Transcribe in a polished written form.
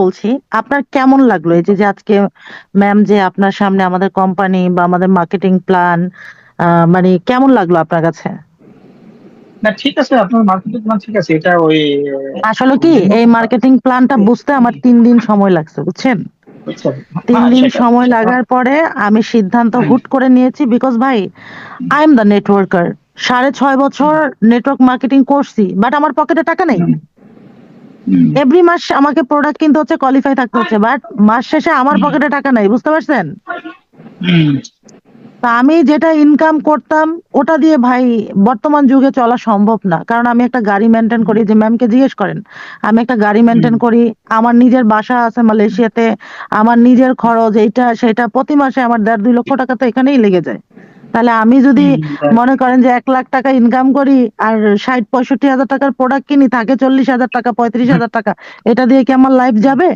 বলছি, আপনার কেমন লাগলো এই যে যে আজকে ম্যাম যে আপনার সামনে আমাদের কোম্পানি বা আমাদের মার্কেটিং প্ল্যান মানে কেমন লাগলো আপনার কাছে? না, ঠিক আছে, আপনার মার্কেটিং প্ল্যান ঠিক আছে। এটা ওই আসলে কি অন্যান্য এই মার্কেটিং প্ল্যানটা বুঝতে আমার 3 দিন সময় লাগছে, বুঝছেন? বুঝছেন? তিন হ্যাঁ, দিন সেটা সময় সেটা লাগার পরে আমি সিদ্ধান্ত হুট করে নিয়েছি, বিকজ ভাই আই এম দ্য নেটওয়ার্কার। 6.5 বছর নেটওয়ার্ক মার্কেটিং করছি, বাট আমার পকেটে টাকা নেই। হুম, হুম, এভরি মাস আমাকে প্রোডাক্ট কিনতে হচ্ছে, কোয়ালিফাই থাকতে হচ্ছে, বাট মাস শেষে আমার হুম, পকেটে টাকা নাই, বুঝতে পারছেন? হুম, তা আমি যেটা ইনকাম করতাম ওটা দিয়ে ভাই বর্তমান যুগে চলা সম্ভব না, কারণ আমি একটা গাড়ি মেনটেন করি, যে ম্যামকে জিজ্ঞেস করেন, আমি একটা গাড়ি হুম, মেনটেন করি, আমার নিজের বাসা আছে মালয়েশিয়াতে, আমার নিজের খরচ এইটা সেটা প্রতি মাসে আমার 1.5-2 লক্ষ টাকা তো এখানেই লেগে যায়। তাহলে আমি যদি হুম, মনে করেন যে 1 লাখ টাকা ইনকাম করি আর 60-65 হাজার টাকার প্রোডাক্ট কিনি, থাকে 40 হাজার টাকা 35 হাজার টাকা, এটা দিয়ে কি আমার লাইফ যাবে?